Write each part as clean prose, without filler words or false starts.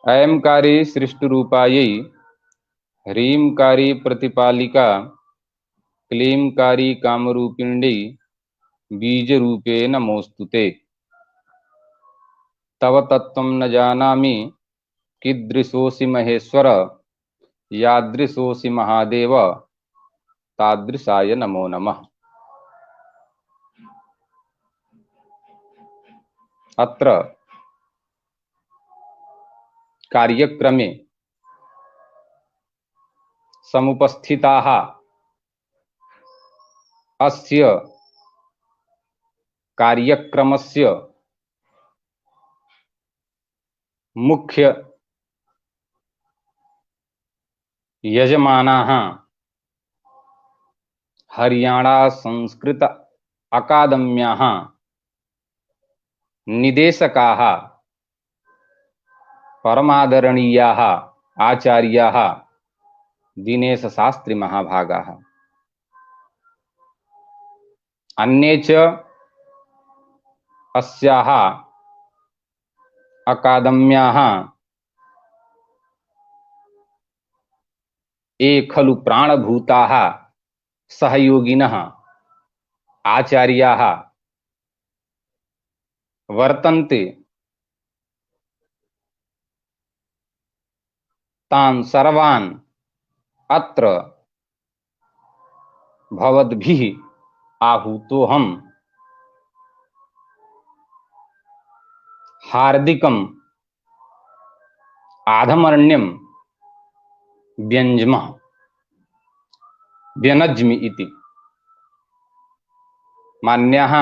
ऐंकारी सृष्टिरूपायै ह्रींकारी प्रतिपालिका क्लींकारी कामरूपिण्यै बीजरूपे नमोस्तुते। तव तत्त्वं न जानामि कीदृशोऽसि महेश्वर, यादृशोऽसि महादेव तादृशाय नमो नमः। अत्र कार्यक्रमे समुपस्थिताः अस्य कार्यक्रमस्य मुख्य यजमानाः हरियाणा संस्कृत अकादम्याः निदेशकाः परमादरणीयाः आचार्याः दिनेश शास्त्री महाभागाः, अन्ये च अस्याः अकादम्याः ये खलु प्राणभूताः सहयोगिनः आचार्याः वर्तन्ते। तान् सर्वान् अत्र भवद्भिः आहूतोऽहम् हार्दिकम् आधमर्ण्यं व्यनज्मि इति। मान्याः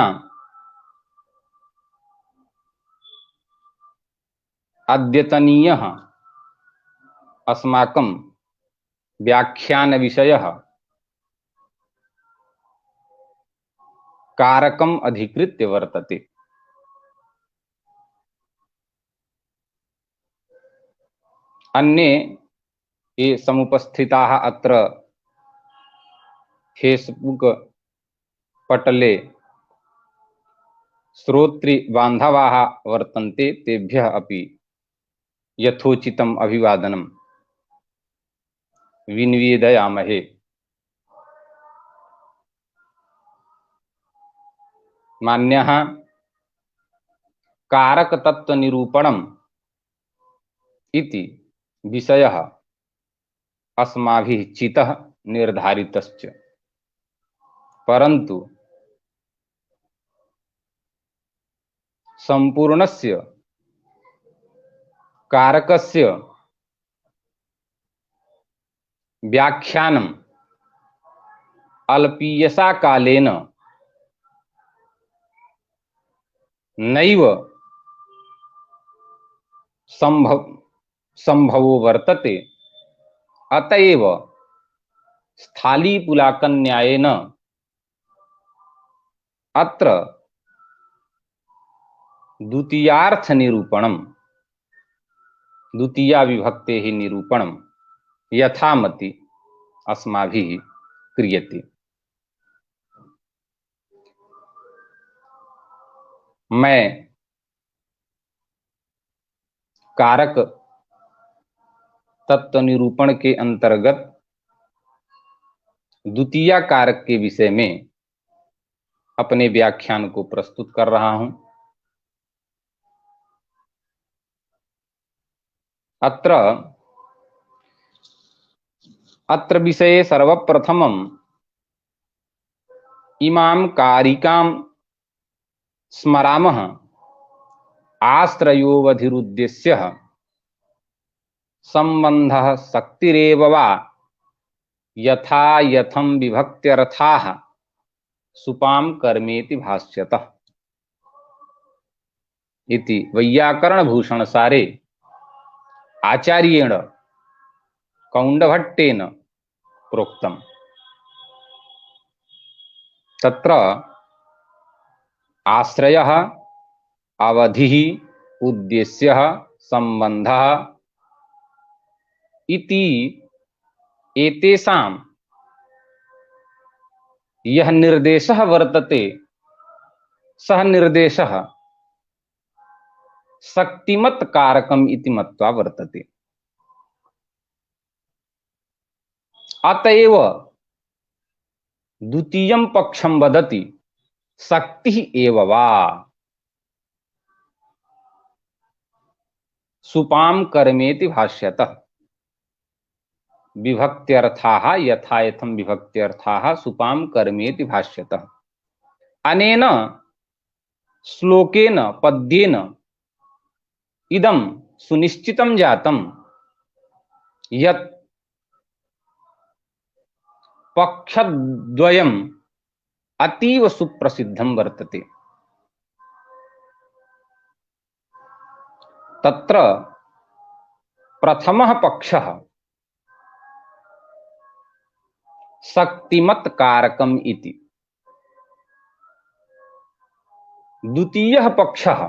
अद्यतनीयः अस्माकं व्याख्यानविषयः कारकम् अधिकृत्य वर्तते। अन्ये ये समुपस्थिताः अत्र फेसबुक पटले श्रोतृबान्धवाः वर्तन्ते, तेभ्यः अपि यथोचितम् अभिवादनं विनिवेदयामहे। मान्याः कारकतत्त्वनिरूपणम् इति विषयः अस्माभिः चितः निर्धारितश्च, परन्तु सम्पूर्णस्य कारकस्य व्याख्यानम् अल्पीयसा कालेन नैव संभवो वर्तते। अतएव स्थालीपुलाकन्यायेन अत्र द्वितीयार्थनिरूपणं, द्वितीया विभक्तेः निरूपणं यथामति अस्माभिः क्रियते। मैं कारक तत्व निरूपण के अंतर्गत द्वितीया कारक के विषय में अपने व्याख्यान को प्रस्तुत कर रहा हूं। अत्र विषये सर्वप्रथमम् इमां कारिकां स्मरामः। आश्रयोवधिरुद्देश्यः संबंधः शक्तिरेव वा यथा यथं विभक्त्यर्थाः सुपां कर्मेति भाष्यतः इति वैयाकरणभूषणसारे आचार्येण कौण्डभट्टेन प्रोक्तम्। तत्र आश्रयः, अवधिः, उद्देश्यः, संबंधः इति एतेषां यः निर्देशः वर्तते, सः निर्देशः शक्तिमत् कारकम इति मत्वा वर्तते। अतएव द्वितीयं पक्षं वदति शक्ति एव वा सुपाम कर्मेति भाष्यतः। विभक्त्यर्थाः यथा यथं विभक्त्यर्थाः सुपाम कर्मेति भाष्यतः। अनेन श्लोकेन पद्येन इदं सुनिश्चितं जातं यत् पक्षद्वयम् अतीव सुप्रसिद्धं वर्तते। तत्र प्रथमः पक्षः शक्तिमत् कारकम् इति, द्वितीयः पक्षः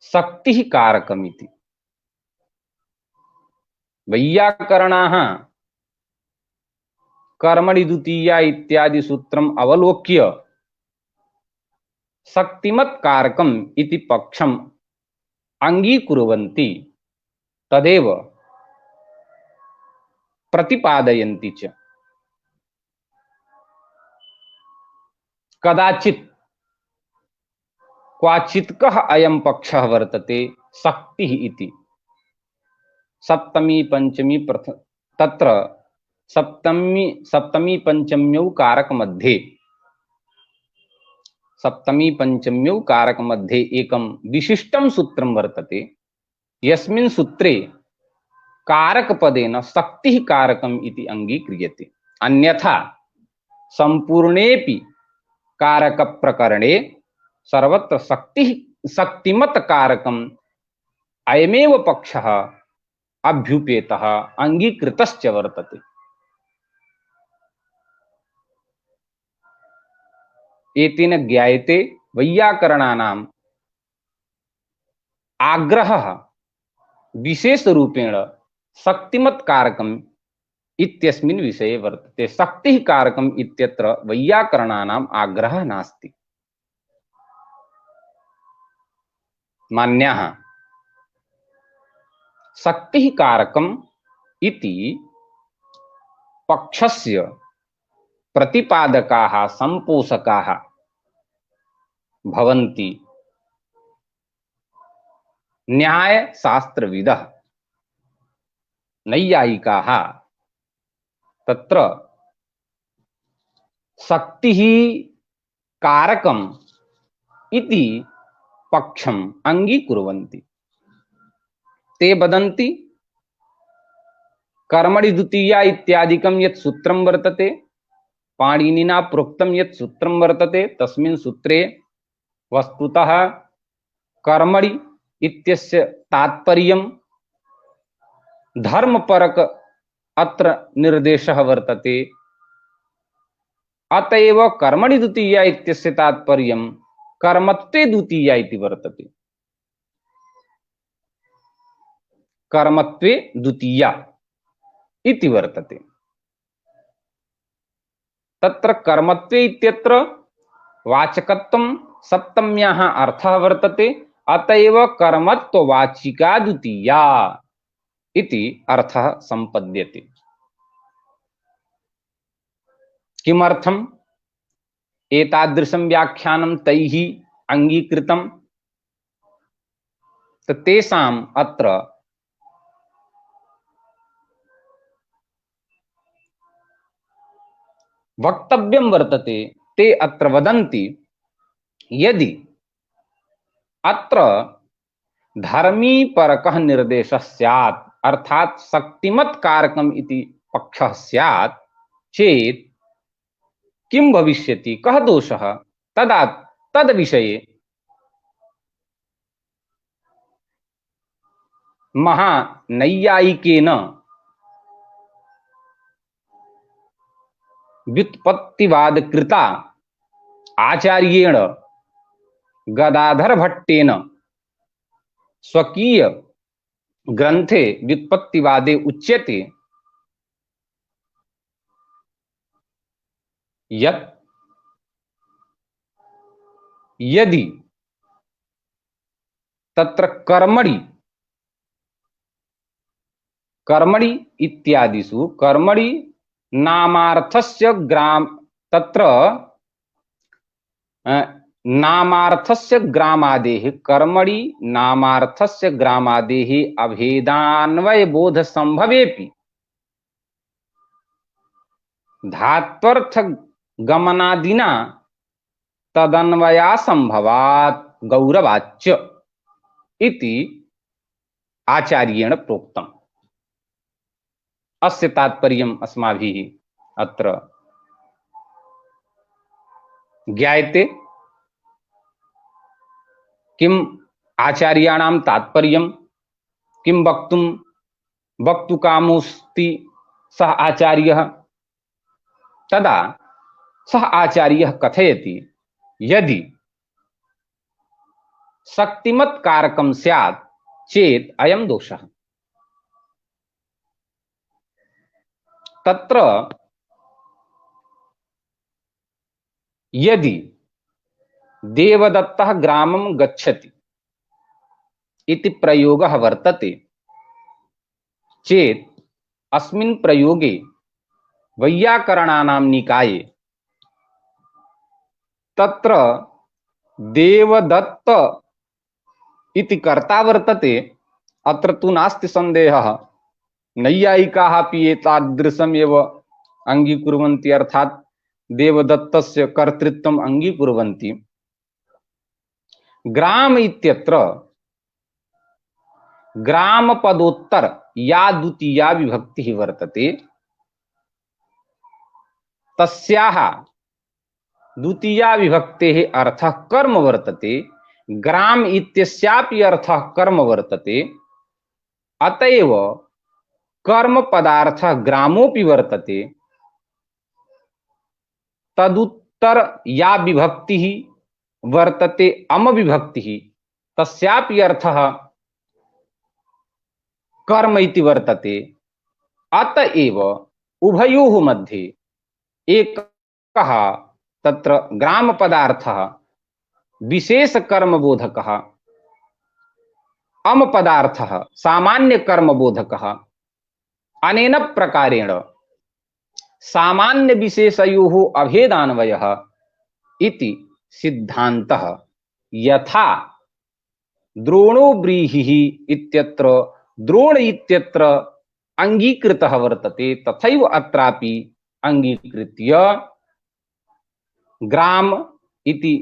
शक्तिः कारकम् इति। वैयाकरणाः कर्मणि द्वितीया इत्यादि सूत्रम् अवलोक्य शक्तिमत् कारकम् इति पक्षम् अंगीकुर्वन्ति, तदेव प्रतिपादयन्ति च। कदाचित् क्वचित्कः अयं पक्षः वर्तते शक्तिः इति। सप्तमी पंचमी तत्र सप्तमी पंचम्यौ कारक मध्ये, सप्तमी पंचम्यौ कारक मध्ये एकं विशिष्टं सूत्रं वर्तते, यस्मिन् सूत्रे कारकपदेन शक्तिः कारकम् इति अंगीक्रियते। अन्यथा संपूर्णेऽपि कारक प्रकरणे सर्वत्र शक्तिमत् कारकम् अयमेव पक्षः अभ्युपेतः अंगीकृतश्च वर्तते। एतेन ज्ञायते वैयाकरणानाम् आग्रहः विशेषरूपेण शक्तिमत् कारकम् इत्यस्मिन् विषये वर्तते। शक्तिः कारकम् इत्यत्र वैयाकरणानाम् आग्रहः नास्ति। मान्याः, शक्तिः कारकम् इति पक्षस्य प्रतिपादकाः संपोषकाः भवन्ति न्यायशास्त्रविदः नैयायिकाः। तत्र शक्तिः कारकम् इति पक्षम् अंगीकुर्वन्ति। ते वदन्ति कर्मणि द्वितीया इत्यादिकं यत् सूत्रं वर्तते, पाणिनिना प्रोक्तं यत् सूत्रं वर्तते, तस्मिन् सूत्रे वस्तुतः कर्मणि इत्यस्य तात्पर्यं धर्मपरक अत्र निर्देशः वर्तते। अतएव कर्मणि द्वितीया इत्यस्य तात्पर्यं कर्मत्वे द्वितीया इति वर्तते। कर्मत्वे द्वितीया इति वर्तते। तत्र कर्मत्वे इत्यत्र वाचकत्वं सप्तम्याः अर्थः वर्तते। अतएव कर्मत्ववाचिका द्वितीया इति अर्थः संपद्यते। किमर्थम् एतादृशं व्याख्यानं तैः अंगीकृतं? तेषाम् अत्र वक्तव्यं वर्तते। ते अत्र वदन्ति यदि अत्र धर्मीपरकः निर्देशः स्यात्, अर्थात शक्तिमत् कारकम् इति पक्षः स्यात् चेत् किं भविष्यति, कः दोषः? तदा तद विषये महानैयायिकेन व्युत्पत्तिवाद कृता आचार्येण गदाधर भट्टेन स्वकीय ग्रंथे व्युत्पत्तिवादे उच्यते यत् यदि तत्र कर्मणि कर्मणि इत्यादिषु कर्मणि नामार्थस्य ग्राम तत्र नामार्थस्य ग्रामादेः कर्मणि नामार्थस्य ग्रामादेः अभेदान्वय बोध संभवेपि धात्वर्थ गमनादिना तदन्वया संभवात् गौरवाच्य इति आचार्येण प्रोक्तम्। अस्य तात्पर्यम् अस्माभिः अत्र ज्ञायते। किम आचार्याणां तात्पर्यं किं वक्तुकामोऽस्ति सः आचार्यः। तदा सः आचार्यः कथयति यदि शक्तिमत् कारकं स्यात् चेत् अयं दोषः। तत्र यदि देवदत्तः ग्रामं गच्छति इति प्रयोगः वर्तते चेत् अस्मिन् प्रयोगे वैयाकरणानां निकाये तत्र देवदत्त इति कर्ता वर्तते। अत्र तु नास्ति संदेहः। नैयायिकाः अपि एतादृशम् एव अङ्गीकुर्वन्ति, अर्थात् देवदत्तस्य कर्तृत्वम् अङ्गीकुर्वन्ति। ग्राम इत्यत्र ग्रामपदोत्तर या द्वितीया विभक्तिः वर्तते तस्याः द्वितीया विभक्तेः अर्थः कर्म वर्तते। ग्राम इत्यस्यापि अर्थः कर्म वर्तते। अतएव कर्म पदार्थः ग्रामोपि वर्तते। तदुत्तर या विभक्तिः वर्तते अम विभक्तिः तस्यापि अर्थः कर्म इति वर्तते। अतएव उभयोः मध्ये एकः तत्र ग्राम पदार्थः विशेष कर्म बोधकः, अम पदार्थः सामान्य कर्म बोधकः। अनेन प्रकारेण सामान्य विशेषयोः अभेदान्वयः इति सिद्धान्तः यथा द्रोणो व्रीहिः इत्यत्र द्रोण इत्यत्र अंगीकृतः वर्तते तथैव अत्रापि अंगीकृत्य ग्राम इति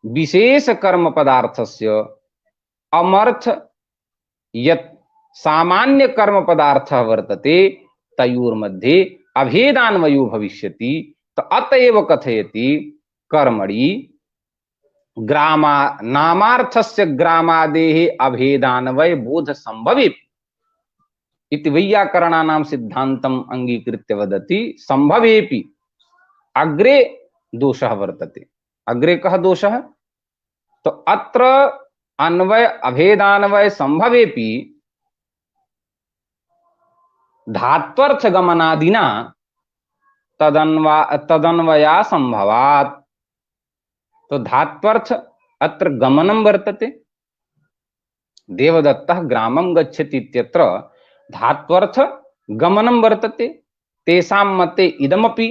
विशेष कर्म पदार्थस्य अमर्थ यत् सामान्य कर्म पदार्थः वर्तते तयोर्मध्ये अभेदान्वयो भविष्यति। तो अतएव कथयति कर्मणि ग्रामा नामार्थस्य ग्रामादेः अभेदान्वय बोध संभवे इति वैयाकरणानां सिद्धान्तम् अंगीकृत्य वदति। संभवेपि अग्रे दोषः वर्तते। अग्रे कः दोषः? तो अत्र अन्वय अभेदान्वय संभवेपि धात्वर्थ गमनादिना तदन्वया संभवात्। तो धात्वर्थ अत्र गमनं वर्तते। देवदत्तः ग्रामं गच्छति इत्यत्र धात्वर्थ गमनं वर्तते। तेषां मते इदमपि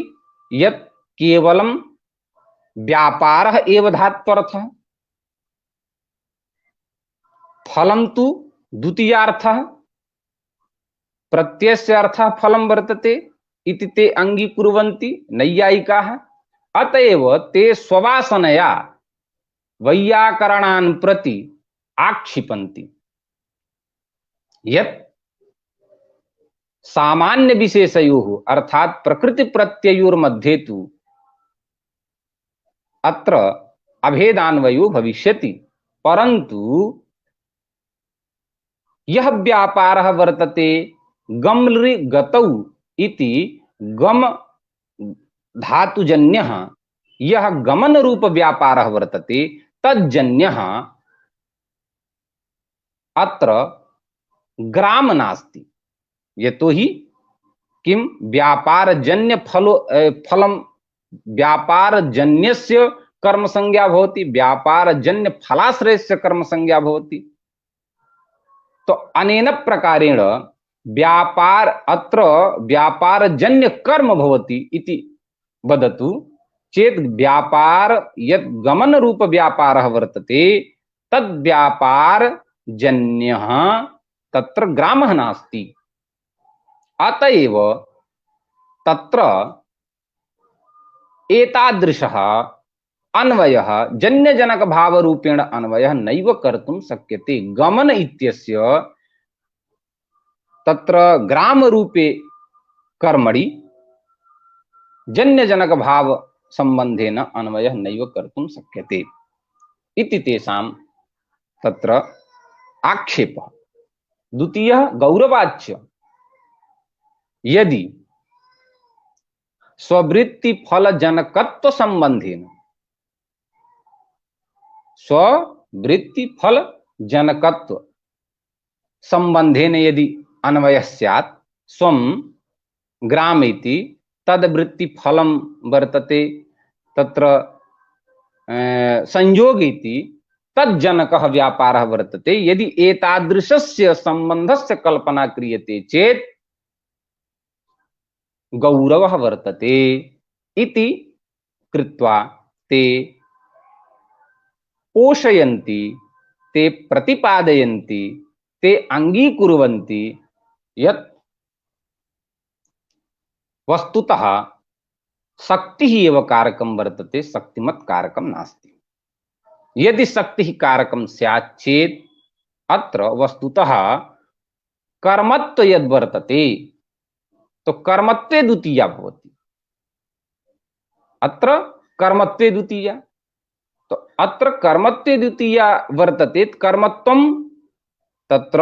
यत् केवलं व्यापारः एव धात्वर्थः, फलं तु द्वितीयार्थः, प्रत्ययस्य अर्थः फलं वर्तते इति ते अंगीकुर्वन्ति नैयायिकाः। अतएव ते स्ववासनया वैयाकरणान् प्रति आक्षिपन्ति यत् सामान्य विशेषयोः अर्थात प्रकृति प्रत्ययोर्मध्ये तु अत्र अभेदान्वयो भविष्यति, परंतु यह व्यापारः वर्तते गम्लृ गतौ इति गम धातुजन्यः यह गमन रूप व्यापारः वर्तते तज्जन्यः अत्र ग्राम नास्ति। यतोहि किं व्यापारजन्य फलं व्यापारजन्यस्य कर्म संज्ञा भवति, व्यापारजन्य फलाश्रयस्य कर्म संज्ञा भवति। तो अनेन प्रकारेण व्यापार अत्र व्यापारजन्य कर्म भवति इति वदतु चेत व्यापार यत् गमन रूप व्यापारः वर्तते तद् व्यापार जन्यः तत्र ग्रामः नास्ति। अतएव तत्र एतादृशः अन्वयः जन्यजनक भाव रूपेण अन्वयः नैव कर्तुं शक्यते। गमन इत्यस्य तत्र ग्राम रूपे कर्मणि जन्यजनक भाव संबंधेन अन्वयः नैव कर्तुं शक्यते इति तेषां तत्र आक्षेपः। द्वितीयः गौरवाच्य यदि स्ववृत्ति फल जनकत्व संबंधेन स्ववृत्ति फल जनकत्व संबंधेन यदि अन्वयः स्यात् स्वं ग्राम इति तद्वृत्ति फलं वर्तते तत्र संयोग इति तज्जनकः व्यापारः वर्तते। यदि एतादृशस्य संबंधस्य कल्पना क्रियते चेत् गौरवः वर्तते इति कृत्वा ते पोषयन्ति, ते प्रतिपादयन्ति, ते अंगीकुर्वन्ति यत् वस्तुतः शक्ति ही एव कारकं वर्तते, शक्तिमत् कारकं नास्ति। यदि शक्ति ही कारकं स्यात् चेत् अत्र वस्तुतः कर्मत्व यद् वर्तते तो कर्मत्वे द्वितीया भवति। अत्र कर्मत्वे द्वितीया, तो अत्र कर्मत्वे द्वितीया वर्तते। कर्मत्वं तत्र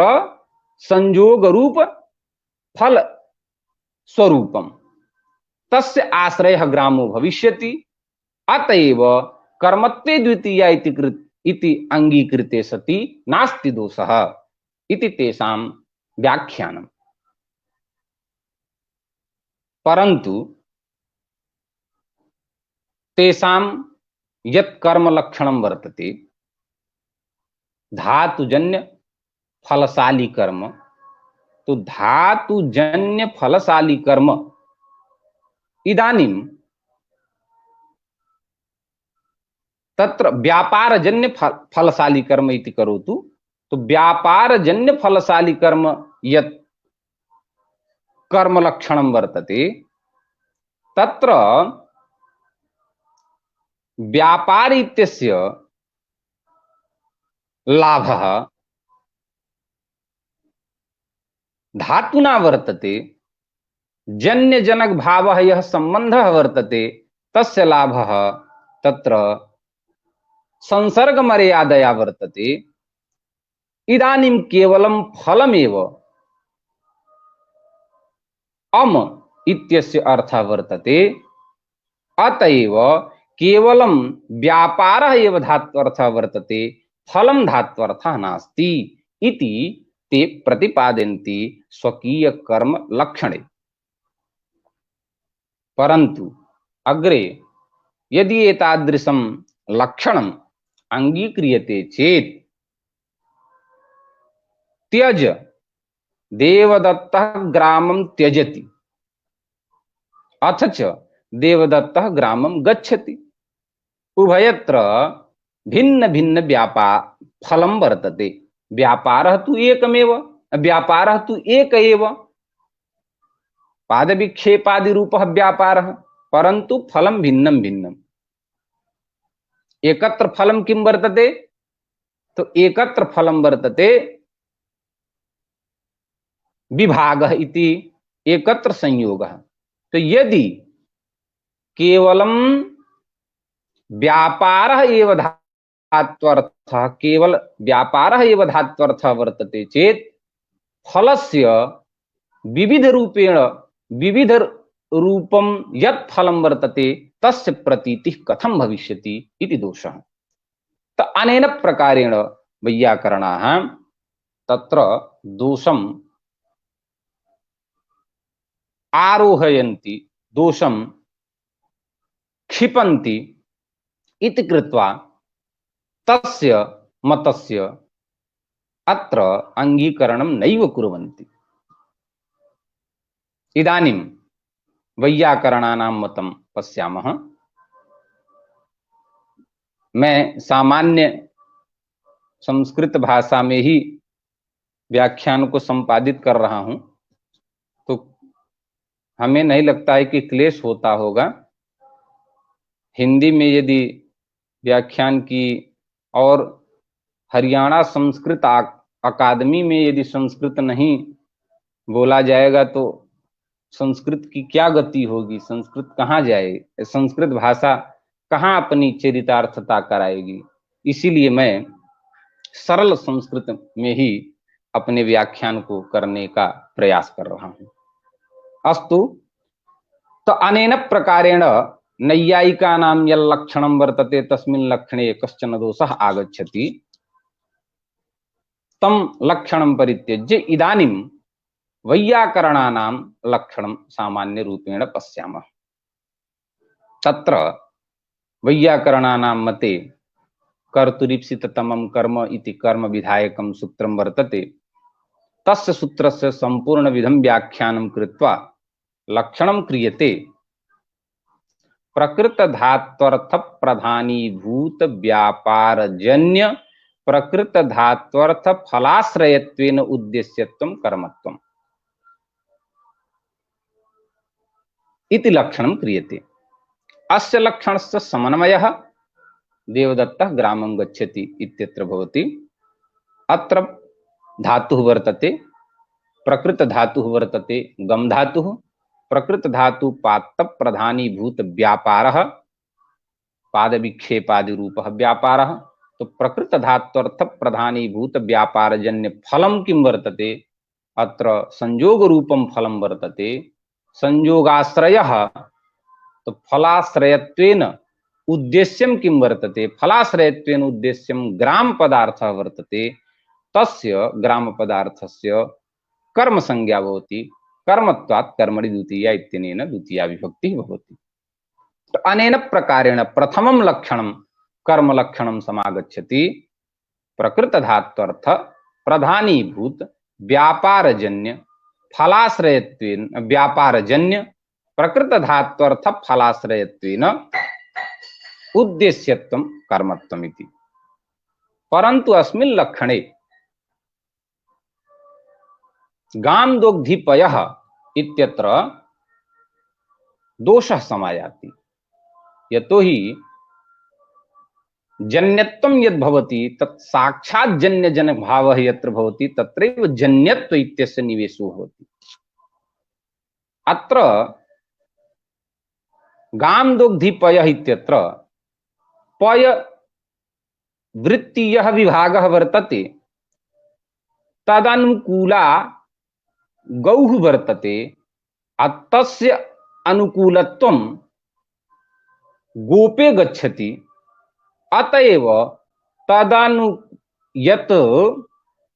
संयोग रूप फल स्वरूपम तस्य आश्रयः ग्रामो भविष्यति। अतएव कर्मत्वे द्वितीया इति अंगीकृते सति नास्ति दोषः इति तेषां व्याख्यानम्। परन्तु तेषां यत् कर्म लक्षणं वर्तते धातुजन्य फलशाली कर्म, तो धातुजन्य फलशाली कर्म इदानीं तत्र व्यापारजन्य फलशाली कर्म इति करोतु, तो व्यापारजन्य फलशाली कर्म यत् कर्म लक्षणं वर्तते तत्र व्यापार इत्यस्य लाभः धातुना वर्तते। जन्यजनक भावः यः संबंधः वर्तते तस्य लाभः तत्र संसर्ग मर्यादया वर्तते। इदानीं केवलं फलमेव अम इत्यस्य अर्थः वर्तते। अतएव केवलं व्यापारः एव धात्वर्थः वर्तते, फलं धात्वर्थः नास्ति इति ते प्रतिपादयन्ति स्वकीय कर्म लक्षणे। परन्तु अग्रे यदि एतादृशं लक्षणम् अंगीक्रियते चेत् त्यज देवदत्तः ग्रामं त्यजति अथ च देवदत्तः ग्रामं गच्छति। उभयत्र भिन्न भिन्न व्यापार फलं वर्तते। व्यापारः तु एकमेव, व्यापारः तु एक एव, पादविक्षेपादि रूपः व्यापारः, परन्तु फलं भिन्नं भिन्नम्। एकत्र फलं किं वर्तते, तो एकत्र फलं वर्तते विभागः इति एकत्र संयोगः। तो यदि केवलं व्यापारः एव धात्वर्थः, केवल व्यापारः एव धात्वर्थः वर्तते चेत् फलस्य विविध रूपेण विविध रूपं यत् फलं वर्तते तस्य प्रतीतिः कथं भविष्यति इति दोषः। तो अनेन प्रकारेण वैयाकरणाः तत्र दोषम् आरोहयन्ति, दोषं क्षिपन्ति इति कृत्वा तस्य मतस्य अत्र अंगीकरणं नैव कुर्वन्ति। इदानीं वैयाकरणानां मतं पश्यामः। मैं सामान्य संस्कृत भाषा में ही व्याख्यान को संपादित कर रहा हूं, तो हमें नहीं लगता है कि क्लेश होता होगा। हिंदी में यदि व्याख्यान की और हरियाणा संस्कृत अकादमी में यदि संस्कृत नहीं बोला जाएगा तो संस्कृत की क्या गति होगी, संस्कृत कहाँ जाए, संस्कृत भाषा कहाँ अपनी चरितार्थता कराएगी। इसीलिए मैं सरल संस्कृत में ही अपने व्याख्यान को करने का प्रयास कर रहा हूं। अस्तु, तो अनेन प्रकारेण नैयायिकानां यल्लक्षणं वर्तते तस्मिन् लक्षणे कश्चन दोषः आगच्छति, तं लक्षणं परित्यज्य इदानीं वैयाकरणानां लक्षणं सामान्य रूपेण पश्यामः। तत्र वैयाकरणानां मते कर्तुरीप्सिततमं कर्म इति कर्म विधायकं सूत्रं वर्तते। तस्य सूत्रस्य संपूर्णविधं व्याख्यानं कृत्वा लक्षणं क्रियते प्रकृतधात्वर्थ प्रधानीभूत व्यापारजन्य प्रकृतधात्वर्थ फलाश्रयत्वेन उद्देश्यत्वं कर्मत्वम् इति लक्षणं क्रियते। अस्य लक्षणस्य समन्वयः देवदत्तः ग्रामं गच्छति इत्यत्र भवति। अत्र धातुः वर्तते, प्रकृत धातुः वर्तते गम धातुः, प्रकृत धातु पात्त प्रधानीभूत व्यापारः, पाद विक्षेपादि रूपः व्यापारः। तो प्रकृत धात्वर्थ प्रधानीभूत व्यापारजन्य फलं किं वर्तते, अत्र संयोग रूपं फलं वर्तते। संयोगाश्रयः, तो फलाश्रयत्वेन उद्देश्यं किं वर्तते, फलाश्रयत्वेन उद्देश्यं ग्राम पदार्थः वर्तते। तस्य ग्राम पदार्थस्य कर्म संज्ञा भवति, कर्मत्वात् कर्मणि द्वितीया इत्यनेन द्वितीया विभक्तिः भवति। तो अनेन प्रकारेण प्रथमं लक्षणं कर्म लक्षणं समागच्छति प्रकृत धात्वर्थ प्रधानीभूत व्यापारजन्य फलाश्रयत्वेन व्यापारजन्य प्रकृत धात्वर्थ फलाश्रयत्वेन उद्देश्यत्वं कर्मत्वम् इति। परंतु अस्मिन् लक्षणे गांदोग्धिपयः इत्यत्र दोषः समायाति। यतोहि जन्यत्वं यद् भवति तत् साक्षात् जन्यजनक भावः यत्र भवति तत्रैव जन्यत्व इत्यस्य निवेशो भवति। अत्र गांदोग्धिपयः इत्यत्र पय वृत्तीयः विभागः वर्तते, तदनुकूला गौः वर्तते, तस्य अनुकूलत्वं गोपे गच्छति। अतएव तदनु यत्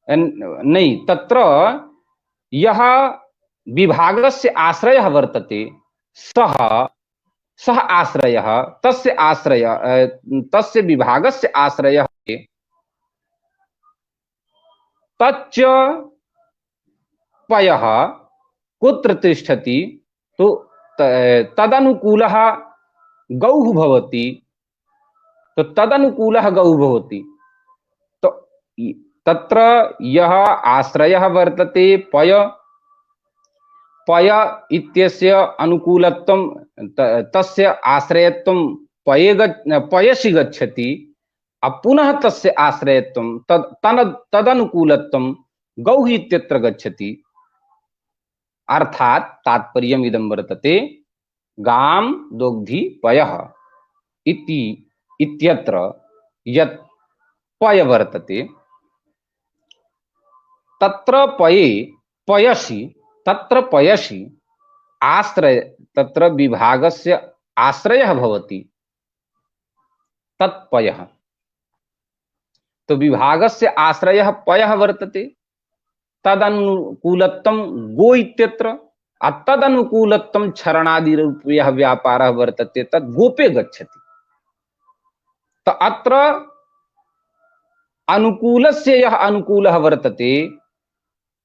नहीं तत्र यः विभागस्य आश्रयः वर्तते सः सः आश्रयः तस्य आश्रय तस्य विभागस्य आश्रयः तच्च पयः कुत्र तिष्ठति, तो तदनुकूलः गौः भवति। तो तदनुकूलः गौः भवति, तो तत्र यः आश्रयः वर्तते पय, पय इत्यस्य अनुकूलत्वं तस्य आश्रयत्वं पयसि गच्छति, पुनः तस्य आश्रयत्वं तदनुकूलत्वं गौः इत्यत्र गच्छति। अर्थात तात्पर्यम् इदं वर्तते गाम दोग्धि पयः इति इत्यत्र यत् पय वर्तते तत्र पये पयसि तत्र पयसि आश्रय तत्र विभागस्य आश्रयः भवति तत्पयः। तो विभागस्य आश्रयः पयः वर्तते, तदनुकूलत्वं गो इत्यत्र, तदनुकूलत्वं क्षरणादिरूपयः व्यापारः वर्तते तद् गोपे गच्छति। तो अत्र अनुकूलस्य यः अनुकूलः वर्तते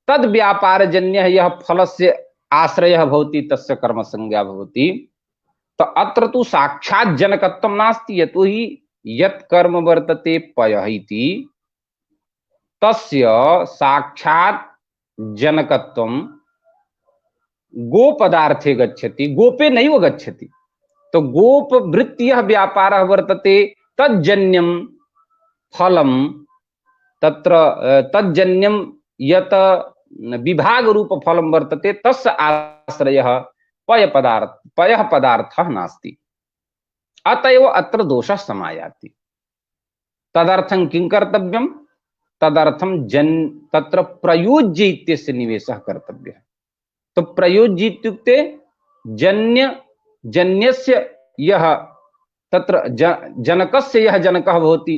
तद व्यापारजन्यः यः फलस्य आश्रयः भवति तस्य कर्मसंज्ञा भवति। तो अत्र तु साक्षात् जनकत्वं नास्ति, यतोहि यत् कर्म वर्तते पयः इति तस्य साक्षात् जनकत्वं गोपदार्थे गच्छति, गोपे नैव गच्छति। तो गोप वृत्तियः व्यापारः वर्तते तज्जन्यं फलं तत्र तज्जन्यं यत् विभाग रूप फलं वर्तते तस्य आश्रयः पयः पदार्थः नास्ति। अतएव अत्र दोषः समायाति। तदर्थं किं कर्तव्यं? तदर्थं तत्र प्रयोज्य इत्यस्य निवेशः कर्तव्यः। तो प्रयोज्य इत्युक्ते जन्यस्य यः तत्र जनकस्य यः जनकः भवति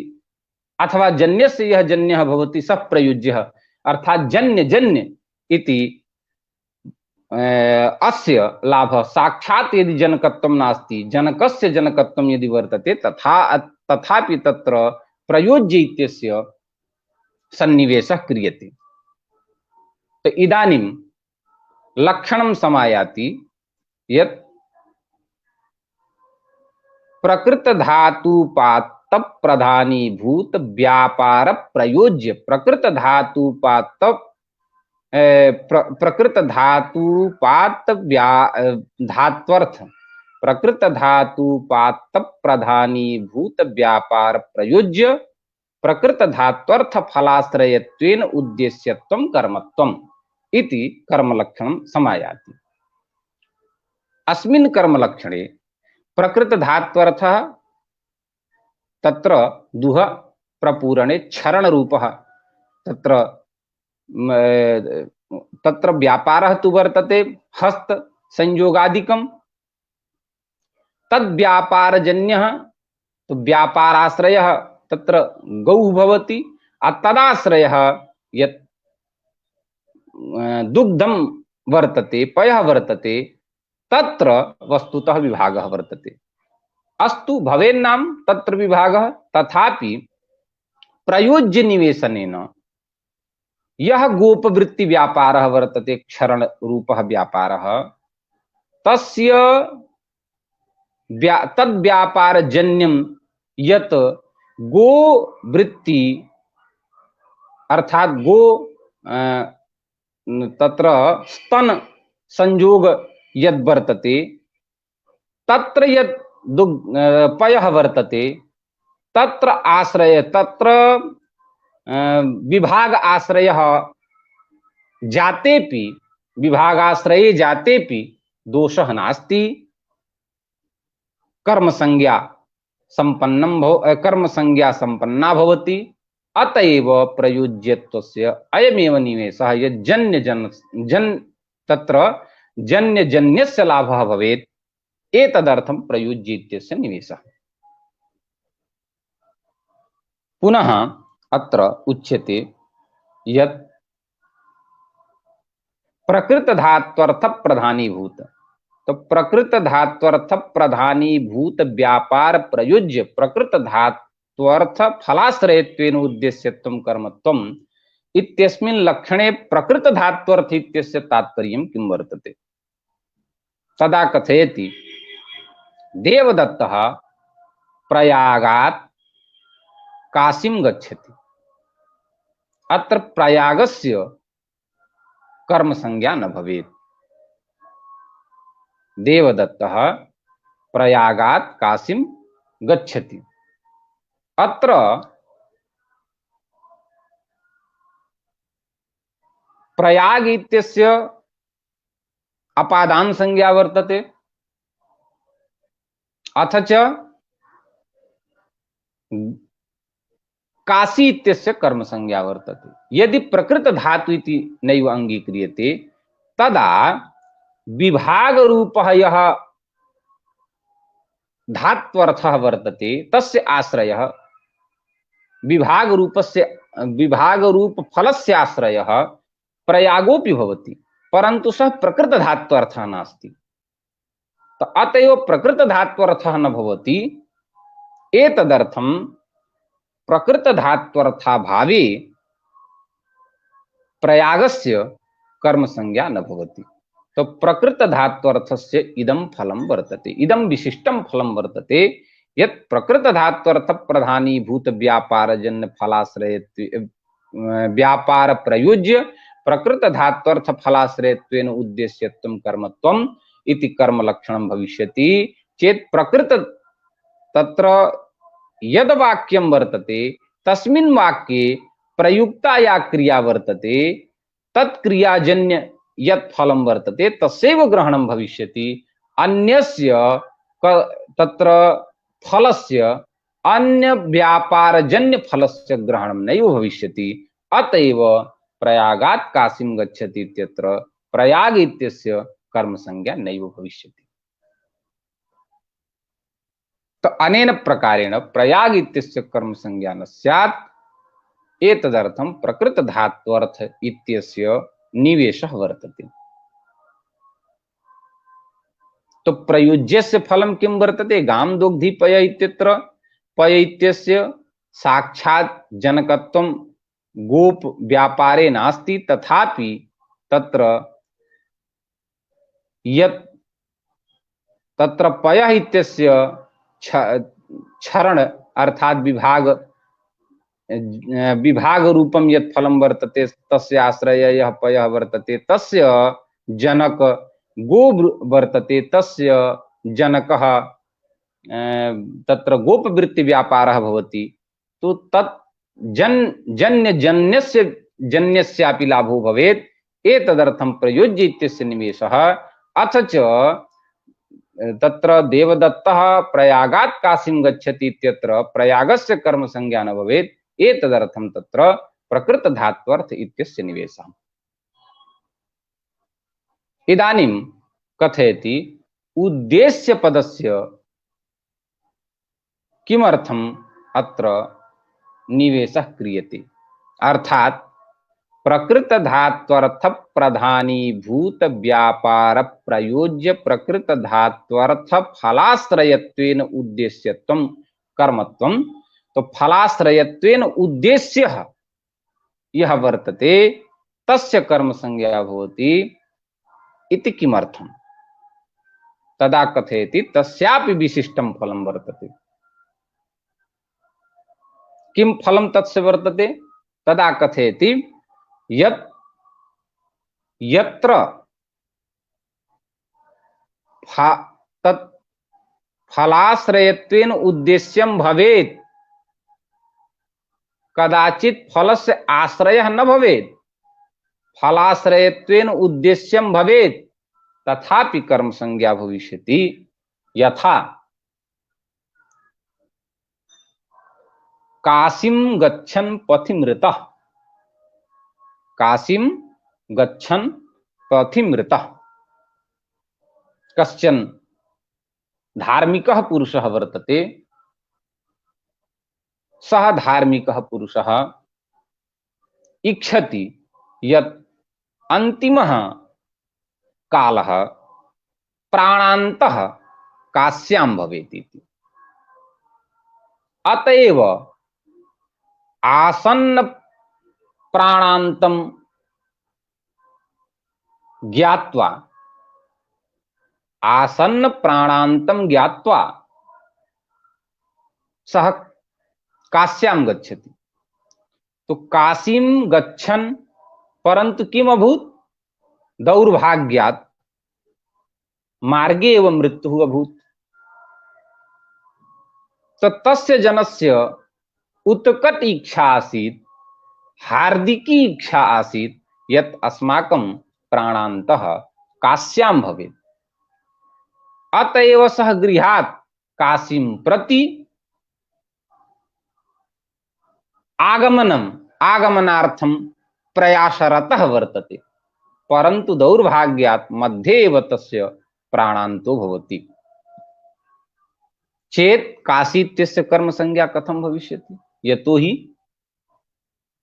अथवा जन्यस्य यः जन्यः भवति सः प्रयुज्यः, अर्थात जन्य इति अस्य लाभः साक्षात् यदि जनकत्वं नास्ति, जनकस्य जनकत्वं यदि वर्तते तथापि तत्र प्रयोज्य इत्यस्य सन्निवेशः क्रियते। तो इदानीं लक्षणं समायाति यत् प्रकृत धातुपात प्रधानीभूत व्यापार प्रयोज्य प्रकृत धातुपात धात्वर्थ प्रकृत धातुपात प्रधानीभूत व्यापार प्रयोज्य प्रकृत धात्वर्थ फलाश्रयत्वेन उद्देश्यत्वं कर्मत्वम् इति कर्मलक्षणं समायाति। अस्मिन् कर्मलक्षणे प्रकृत धात्वर्थः तत्र दुह प्रपूरणे क्षरण रूपः तत्र व्यापारः तु वर्तते हस्त संयोगादिकं तद् व्यापारजन्यः तो व्यापाराश्रयः तत्र गौः भवति। तदाश्रयः यत् दुग्धं वर्तते पयः वर्तते तत्र वस्तुतः विभागः वर्तते। अस्तु भवेन्नाम तत्र विभागः, तथापि प्रयोज्य निवेशनेन यह गोपवृत्ति व्यापारः वर्तते क्षरण रूपः व्यापारः तस्य तद्व्यापारजन्यं यत् गोवृत्ति अर्थात गो तत्र स्तन संयोग यद् वर्तते तत्र यत् पयः वर्तते तत्र आश्रय तत्र विभाग आश्रयः जातेपि विभागाश्रये जातेपि दोषः नास्ति। कर्म संज्ञा संपन्ना भवति। अतएव प्रयोज्यत्वस्य अयमेव निवेशः तत्र जन्यस्य लाभः भवेत् एतदर्थं प्रयोज्य इत्यस्य निवेशः। पुनः अत्र उच्यते यत् प्रकृत धात्वर्थ प्रधानीभूत, तो प्रकृत धात्वर्थ प्रधानीभूत व्यापार प्रयोज्य प्रकृत धात्वर्थ फलाश्रयत्वेन उद्देश्यत्वं कर्मत्वम् इत्यस्मिन् लक्षणे प्रकृत धात्वर्थ इत्यस्य तात्पर्यं किं वर्तते? तदा कथयति देवदत्तः प्रयागात् काशीं गच्छति। अत्र प्रयागस्य कर्म संज्ञा न भवेत्। देवदत्तः प्रयागात् काशीं गच्छति। अत्र प्रयाग इत्यस्य अपादान संज्ञा वर्तते, अथ च काशी इत्यस्य कर्म संज्ञा वर्तते। यदि प्रकृत धातु इति नैव अंगीक्रियते तदा विभाग रूपः यः धात्वर्थः वर्तते तस्य आश्रयः विभाग रूप फलस्य आश्रयः प्रयागोपि भवति, परंतु सः प्रकृत धात्वर्थः नास्ति। तो अतएव प्रकृत धात्वर्थः न भवति। एतदर्थं प्रकृत धात्वर्था भावे प्रयागस्य कर्म संज्ञा न भवति। तो प्रकृत धात्वर्थस्य इदम फलम वर्तते, इदम विशिष्टम फलम वर्तते, यत् प्रकृत धात्वर्थ प्रधानी भूत व्यापार जन्य फलाश्रय व्यापार प्रयोज्य प्रकृत धात्वर्थ फलाश्रयत्वेन उद्देश्यत्वं कर्मत्वम् इति कर्म लक्षणं भविष्यति चेत् प्रकृत तत्र यद वाक्यं वर्तते तस्मिन् वाक्ये प्रयुक्ता या क्रिया वर्तते तत्क्रियाजन्य यत् फलं वर्तते तस्यैव ग्रहणं भविष्यति, अन्यस्य तत्र फलस्य अन्य व्यापारजन्य फलस्य ग्रहणं नैव भविष्यति। अतएव प्रयागात् काशीं गच्छति इत्यत्र प्रयाग इत्यस्य कर्म संज्ञा नैव भविष्यति। तो अनेन प्रकारेण प्रयाग इत्यस्य कर्म संज्ञा न स्यात्, एतदर्थं प्रकृत धात्वर्थ इत्यस्य निवेशः वर्तते। तो प्रयुज्यस्य फलं किं वर्तते? गाम दोग्धि पय इत्यत्र पय इत्यस्य साक्षात् जनकत्वं गोप व्यापारे नास्ति, तथापि तत्र यत् तत्र पयः इत्यस्य क्षरण अर्थात विभाग रूपम यत् फलं वर्तते तस्य आश्रय यः पयः वर्तते, तस्य जनक गो वर्तते, तस्य जनकः तत्र गोपवृत्ति व्यापारः भवति। तो तत् जन्यस्य जन्यस्यापि लाभो भवेत्, एतदर्थं प्रयोज्य इत्यस्य निवेशः। अथ च तत्र देवदत्तः प्रयागात् काशीं गच्छति इत्यत्र प्रयागस्य कर्म संज्ञा न भवेत्, एतदर्थं तत्र प्रकृत धात्वर्थ इत्यस्य निवेशः। इदानीं कथयति उद्देश्य पदस्य किमर्थम् अत्र निवेशः क्रियते, अर्थात प्रकृत धात्वर्थ प्रधानीभूत व्यापार प्रयोज्य प्रकृत धात्वर्थ फलाश्रयत्वेन उद्देश्यत्वं कर्मत्वं। तो फलाश्रयत्वेन उद्देश्यः यः वर्तते तस्य कर्म संज्ञा भवति इति किमर्थम्? तदा कथयति तस्यापि विशिष्टं फलं वर्तते। किं फलं तस्य वर्तते? तदा कथयति यत्र तत् फलाश्रयत्वेन उद्देश्यं भवेत्, कदाचित् फलस्य आश्रयः न भवेत्, फलाश्रयत्वेन उद्देश्यं भवेत्, तथापि कर्म संज्ञा भविष्यति। यथा काशीं गच्छन् पथि मृतः, काशीं गच्छन् पथि मृतः कश्चन धार्मिकः पुरुषः वर्तते। सः धार्मिकः पुरुषः इच्छति यत् अन्तिमः कालः प्राणान्तः काश्यां भवेत् इति। अतएव आसन्न प्राणान्तं ज्ञात्वा, आसन्न प्राणान्तं ज्ञात्वा सः काश्यां गच्छति। तो काशीं गच्छन् परन्तु किम अभूत्? दौर्भाग्यात् मार्गे एव मृत्युः अभूत्। तो तस्य जनस्य उत्कट इच्छा आसीत्, हार्दिकी इच्छा आसीत् यत् अस्माकं प्राणान्तः काश्यां भवेत्। अतएव सः गृहात् काशीं प्रति आगमनार्थं प्रयासरतः वर्तते, परन्तु दौर्भाग्यात् मध्ये एव तस्य प्राणान्तो भवति। चेत् काशी इत्यस्य कर्म संज्ञा कथं भविष्यति? यतो हि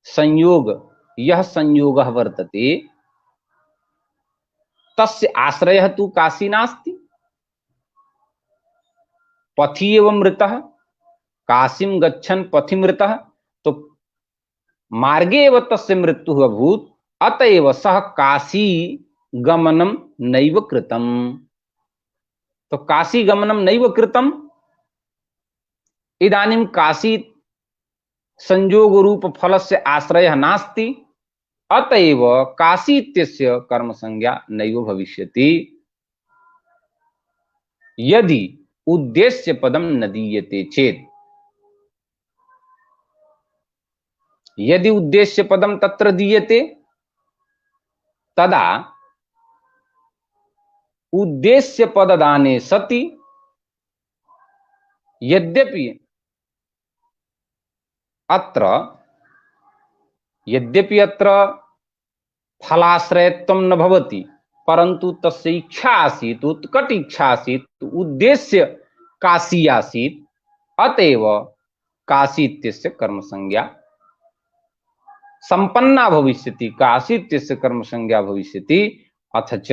संयोग, यः संयोगः वर्तते तस्य आश्रयः तु काशी नास्ति। पथि एव मृतः, काशीं गच्छन् पथि मृतः, तो मार्गे एव तस्य मृत्यु अभूत, अतएव सह काशी गमनम नैव कृतम। तो काशी गमनम नैव कृतम, इदानीं काशी संयोग रूप फलस्य आश्रयः नास्ति, अतएव काशी इत्यस्य कर्म संज्ञा नैव भविष्यति यदि उद्देश्य पदम न दीयते चेत। यदि उद्देश्य पदम तत्र दीयते तदा उद्देश्य पददाने सति यद्यपि अत्र फलाश्रयत्वं न भवति, परंतु तस्य इच्छा आसीत्, उत्कट इच्छा आसीत्, उद्देश्य काशी आसीत्, अतएव काशी इत्यस्य कर्म संज्ञा संपन्ना भविष्यति, काशी इत्यस्य कर्म संज्ञा भविष्यति। अथ च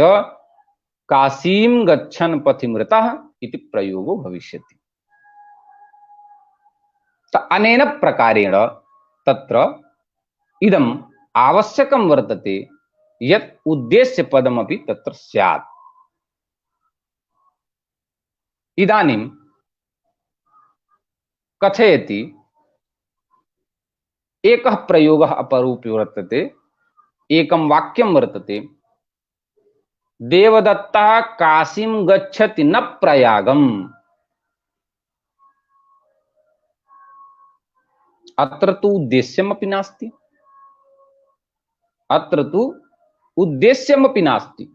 काशीं गच्छन् पथिमृतः इति प्रयोगो भविष्यति। अनेन प्रकारेण तत्र इदम् आवश्यकं वर्तते यत् उद्देश्य पदमपि तत्र स्यात्। इदानीं कथयति एकः प्रयोगः अपरूपी वर्तते, एकं वाक्यं वर्तते, देवदत्तः काशीं गच्छति न प्रयागम्। अत्र तु उद्देश्यमपि नास्ति, अत्र तु उद्देश्यमपि नास्ति।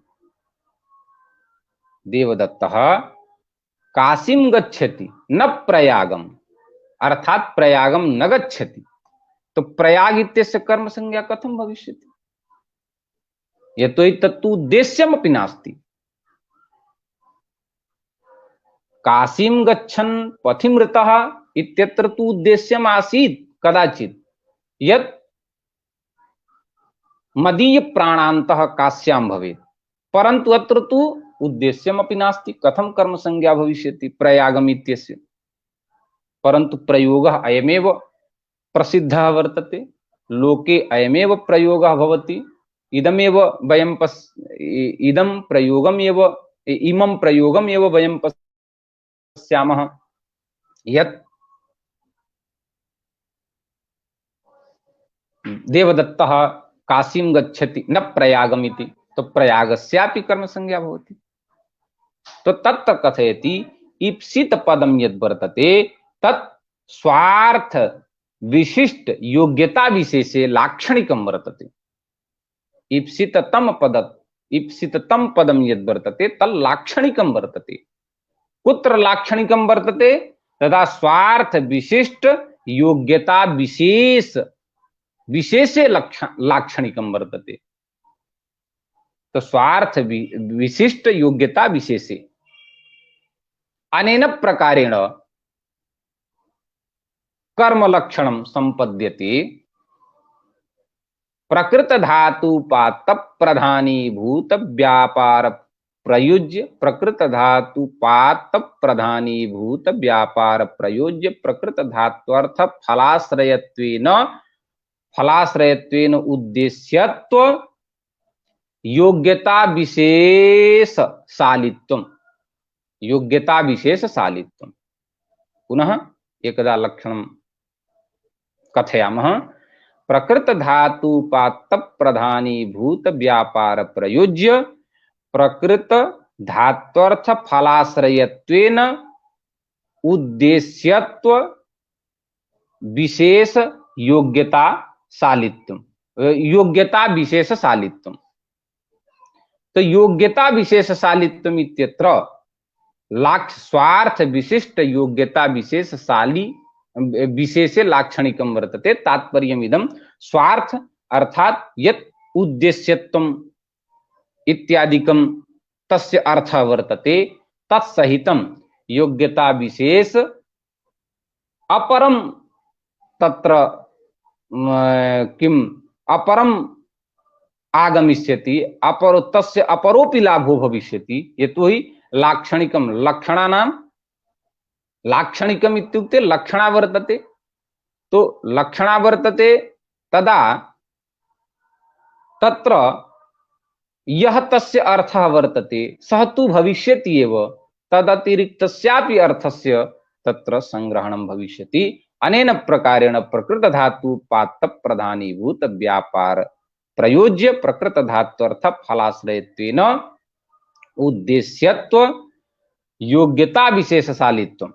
देवदत्तः काशीं गच्छति न प्रयागम्, अर्थात प्रयागं न गच्छति। तो प्रयाग इत्यस्य कर्म संज्ञा कथं भविष्यति? यतोहि तत्तु उद्देश्यमपि नास्ति। काशीं गच्छन् पथिमृतः इत्यत्र तु उद्देश्यम् आसीत् कदाचित् यत् मदीय प्राणान्तः काश्यां भवेत्, परन्तु अत्र तु उद्देश्यमपि नास्ति। कथं कर्म संज्ञा भविष्यति प्रयागम् इत्यस्य? परन्तु प्रयोगः अयमेव प्रसिद्धः वर्तते, लोके अयमेव प्रयोगः भवति। इदं प्रयोगमेव इमं प्रयोगमेव वयं पश्यामः यत् देवदत्तः काशीं गच्छति न प्रयागम् इति। तो प्रयागस्यापि कर्म संज्ञा भवति। तो तत्र कथयति ईप्सित पदं यद् वर्तते तत् स्वार्थ विशिष्ट योग्यता विशेषे लाक्षणिकं वर्तते। ईप्सिततम पदं यद् वर्तते तत् लाक्षणिकं वर्तते। कुत्र लाक्षणिकं वर्तते? तदा स्वार्थ विशिष्ट योग्यता विशेषे लाक्षणिकं वर्तते। तो स्वार्थ विशिष्ट योग्यता विशेषे अनेन प्रकारेण कर्म लक्षणं संपद्यते। प्रकृत धातुपात प्रधानीभूत व्यापार प्रयुज्य, प्रकृत धातुपात प्रधानीभूत व्यापार प्रयुज्य, प्रकृत धात्वर्थ फलाश्रयत्वेन उद्देश्यत्व योग्यता विशेष सालित्वम, योग्यता विशेष सालित्वम। पुनः एकदा लक्षणं कथयामः। प्रकृत धातुपात प्रधानीभूत व्यापार प्रयुज्य, प्रकृत धात्वर्थ फलाश्रयत्वेन उद्देश्यत्व विशेष योग्यता सालित्वम, योग्यता विशेष सालित्वम। तो योग्यता विशेष सालित्वम इत्यत्र स्वार्थ विशिष्ट योग्यता विशेष विशेषे लाक्षणिकं वर्तते। तात्पर्यमिदं स्वार्थ अर्थात यत् उद्देश्यत्वम् इत्यादिकं तस्य अर्थः वर्तते, तत्सहितं योग्यता विशेष अपरं तत्र किम अपरम आगमिष्यति, तस्य अपरोपि लाभो भविष्यति। यतोहि लाक्षणिकं लक्षणानां, लाक्षणिकम् इत्युक्ते लक्षणा वर्तते। तो लक्षणा वर्तते तदा तत्र यह तस्य अर्थः वर्तते सः तु भविष्यति एव, तदतिरिक्तस्यापि अर्थस्य तत्र संग्रहणं भविष्यति। अनेन प्रकारेण प्रकृत धातु पात्त प्रधानीभूत व्यापार प्रयोज्य प्रकृत धात्वर्थ फलाश्रयत्वेन उद्देश्यत्व योग्यता विशेषशालित्वम्।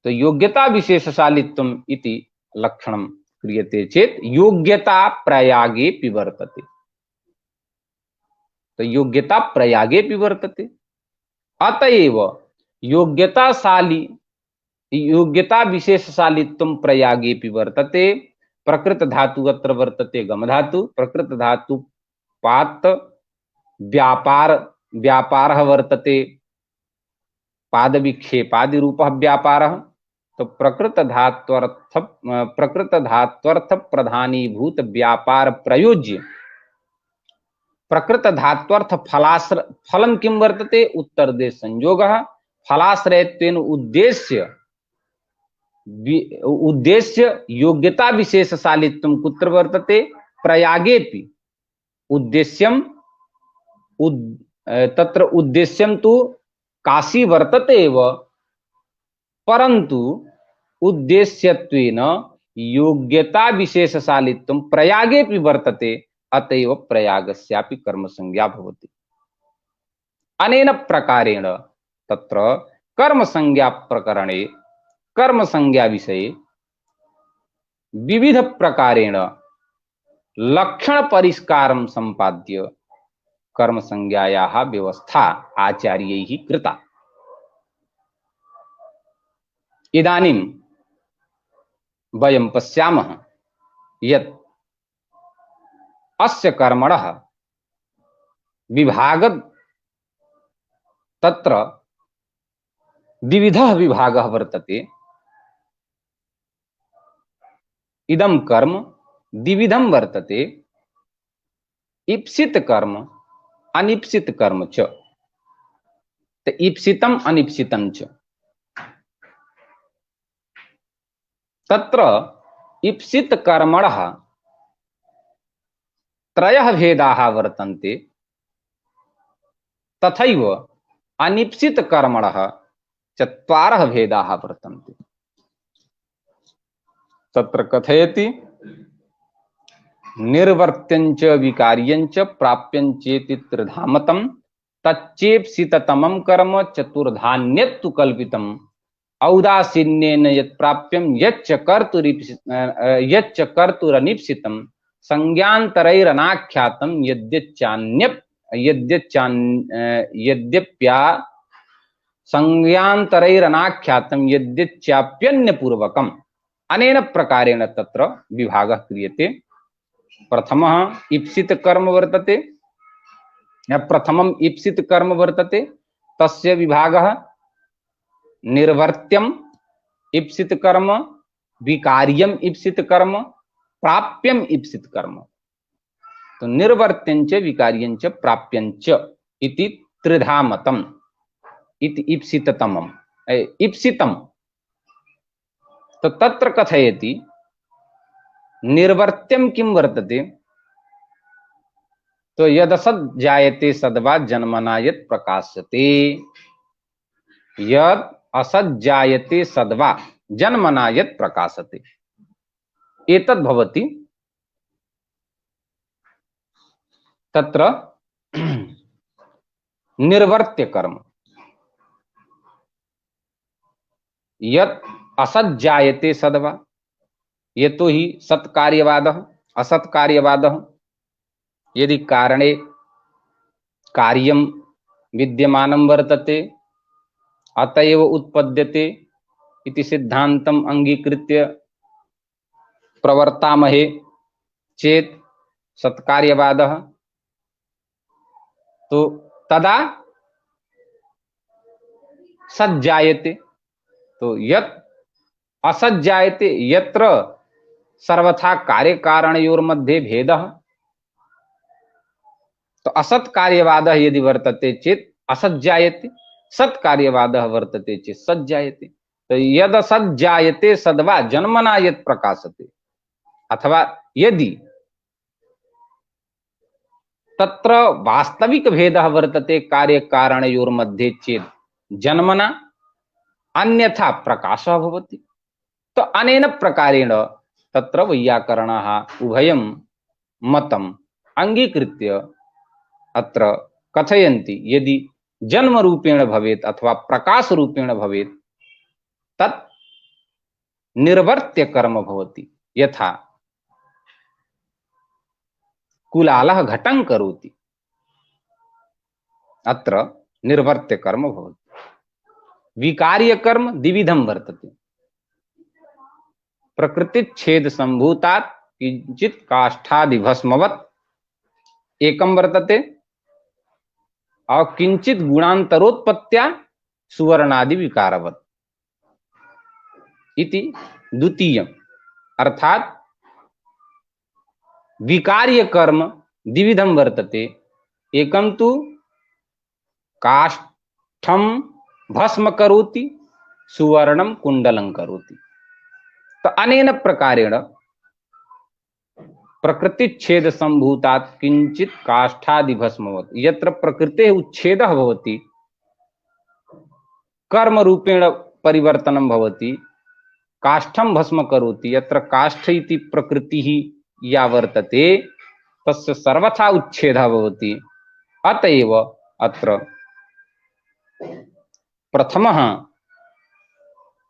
तो योग्यता विशेषशालित्वम् इति लक्षणं क्रियते चेत योग्यता प्रयागे वर्तते। तो योग्यता प्रयागे वर्तते, अतएव योग्यता विशेषशालित्वं प्रयागे वर्तते। प्रकृत धातु अत्र वर्तते गम धातु, प्रकृत धातु पात व्यापारः वर्तते पाद विक्षेपादि रूपः व्यापारः। तो प्रकृत धात्वर्थ प्रधानीभूत व्यापार प्रयोज्य प्रकृत धात्वर्थ फलं किं वर्तते उत्तरदेश संयोगः। फलाश्रयत्वेन उद्देश्य योग्यता विशेषशालित्वं कुत्र वर्तते प्रयागेपि। उद्देश्यं तत्र उद्देश्यं तु काशी वर्तते एव, परंतु उद्देश्यत्वेन योग्यता विशेषशालित्वं प्रयागेपि वर्तते, अतएव प्रयागस्यापि कर्मसंज्ञा भवति। अनेन प्रकारेण तत्र कर्मसंज्ञा प्रकरणे कर्मसंज्ञा विषये विविध प्रकारेण लक्षण परिष्कारं संपाद्य कर्मसंज्ञायाः व्यवस्था आचार्यैः कृता। इदानीं वयं पश्यामः यत् अस्य कर्मणः विभागः तत्र द्विविधः विभागः वर्तते। इदं कर्म द्विविधं वर्तते, ईप्सित कर्म अनीप्सित कर्म च। तो ईप्सितम् अनीप्सितं च। तत्र ईप्सित कर्मणः त्रयः भेदाः वर्तन्ते, तथैव अनीप्सित कर्मणः चत्वारः भेदाः वर्तन्ते। तत्र कथयति निर्वर्त्यञ्च विकार्यञ्च प्राप्यञ्चेति त्रिधामतं तच्चेप्सिततमं कर्म चतुर्धान्यत्तु कल्पितम् औदासीन्येन यत्प्राप्यं यच्च कर्तुरनीप्सितं संज्ञान्तरैरनाख्यातं यद्यप्या संज्ञान्तरैरनाख्यातं यद्यच्चाप्यन्यपूर्वकम्। अनेन प्रकारेण तत्र विभागः क्रियते। प्रथमः ईप्सित कर्म वर्तते, प्रथमम् ईप्सित कर्म वर्तते, तस्य विभागः निर्वर्त्यम् ईप्सित कर्म, विकार्यम् ईप्सित कर्म, प्राप्यम् ईप्सित कर्म। तो निर्वर्त्यञ्च विकार्यञ्च प्राप्यञ्च इति त्रिधामतम् इति ईप्सिततमम् ईप्सितम्। तो तत्र कथयति निर्वर्त्यं किं वर्तते। तो यदसत् जायते सद्वा जन्मना यत् प्रकाश्यते, यद असत् जायते सद्वा जन्मना यत् प्रकाशते, एतद् भवति तत्र निर्वर्त्य कर्म। यत् असत् जायते सद्वा, ये तो ही सत्कार्यवादः असत्कार्यवादः। यदि कारणे कार्यं विद्यमानं वर्तते अतएव उत्पद्यते इति सिद्धान्तम् अंगीकृत्य प्रवर्तामहे चेत सत्कार्यवादः, तो तदा सज्जायते। तो यत् असज्जायते यत्र सर्वथा कार्य कारणयोर्मध्ये भेदः, तो असत् कार्यवादः यदि वर्तते चेत असज्जायते, सत् कार्यवादः वर्तते चेत सज्जायते। तो यद सद जायते सद्वा जन्मना यद प्रकाशते, अथवा यदि तत्र वास्तविक भेदः वर्तते कार्य कारणयोर्मध्ये चेत् जन्मना अन्यथा प्रकाशः भवति। तो अनेन प्रकारेण तत्र वैयाकरणाः उभयं मतम् अंगीकृत्य अत्र कथयन्ति, यदि जन्म रूपेण भवेत् अथवा प्रकाश रूपेण भवेत् तत् निर्वर्त्य कर्म भवति। यथा कुलालः घटं करोति, अत्र निर्वर्त्य कर्म भवति। विकार्य कर्म द्विविधं वर्तते। प्रकृतिच्छेद संभूतात् किंचित् काष्ठादिभस्मवत् एकं वर्तते, और किंचित गुणांतरोत्पत्त्या सुवर्णादि विकारवत् इति द्वितीयम्। अर्थात विकार्य कर्म द्विविधं वर्तते। एकं तु काष्ठं भस्म करोति, सुवर्णं कुंडलं करोति। तो अनेन प्रकारेण प्रकृतिच्छेद संभूतात् किंचित काष्ठादि भस्मवत्, यत्र प्रकृतेः उच्छेदः भवति कर्म रूपेण परिवर्तनं भवति। काष्ठं भस्म करोति, यत्र काष्ठ इति प्रकृतिः या वर्तते तस्य सर्वथा उच्छेदः भवति। अतएव अत्र प्रथमः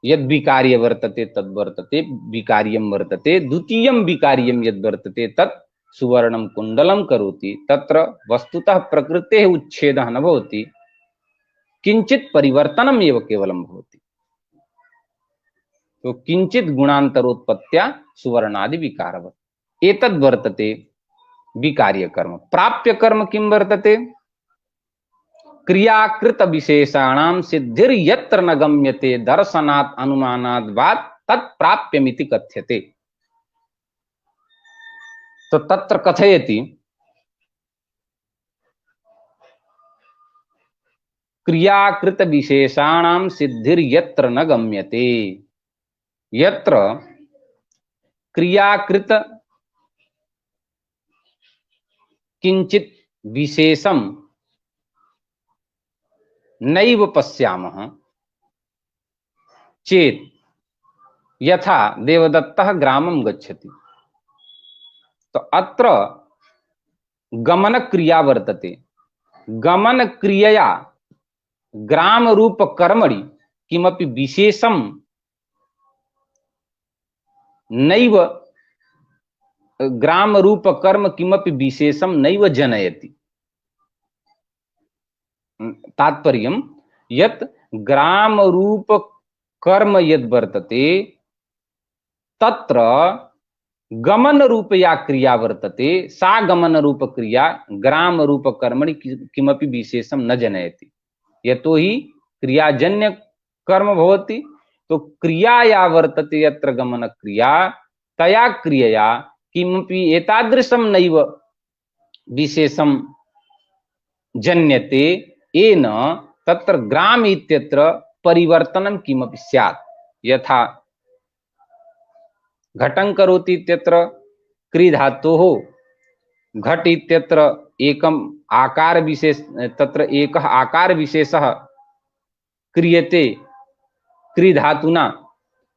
यद् विकार्य वर्तते तद् वर्तते विकार्यं वर्तते, द्वितीयं विकार्यं यद् वर्तते तत् सुवर्णं कुंडलं करोति। तत्र वस्तुतः प्रकृतेः उच्छेदः न भवति, किंचित् परिवर्तनम् एव केवलं भवति। तो किंचित् गुणांतरोत्पत्त्या सुवर्णादि विकारवत् एतद् वर्तते विकार्य कर्म। प्राप्य कर्म किं वर्तते? क्रियाकृत विशेषाणां सिद्धिर यत्र न गम्यते दर्शनात् अनुमानाद् वा तत्प्राप्यमिति कथ्यते। तो तत्र कथयति क्रियाकृत विशेषाणां सिद्धिर यत्र न गम्यते। यत्र क्रियाकृत किंचित विशेषम नैव पश्यामः चेत, यथा देवदत्तः ग्रामं गच्छति, तो अत्र गमन क्रिया वर्तते। गमन क्रियया ग्राम रूप कर्मणि किमपि विशेषम नैव, ग्राम रूप कर्म किमपि विशेषम नैव जनयति। तात्पर्यं यत् ग्राम रूप कर्म यद् वर्तते तत्र गमन रूप या क्रिया वर्तते, सा गमन रूप क्रिया ग्राम रूप कर्मणि किमपि विशेषम न जनयति। यतो हि क्रियाजन्य कर्म भवति। तो क्रिया या वर्तते यत्र गमन क्रिया, तया क्रियया किमपि एतादृशं नैव विशेषं जन्यते, येन तत्र ग्राम इत्यत्र परिवर्तनं किमपि स्यात्। यथा घटं करोति इत्यत्र क्रि धातोः घट इत्यत्र एकम् आकार विशेष, तत्र एकः आकार विशेषः क्रियते क्रि धातुना,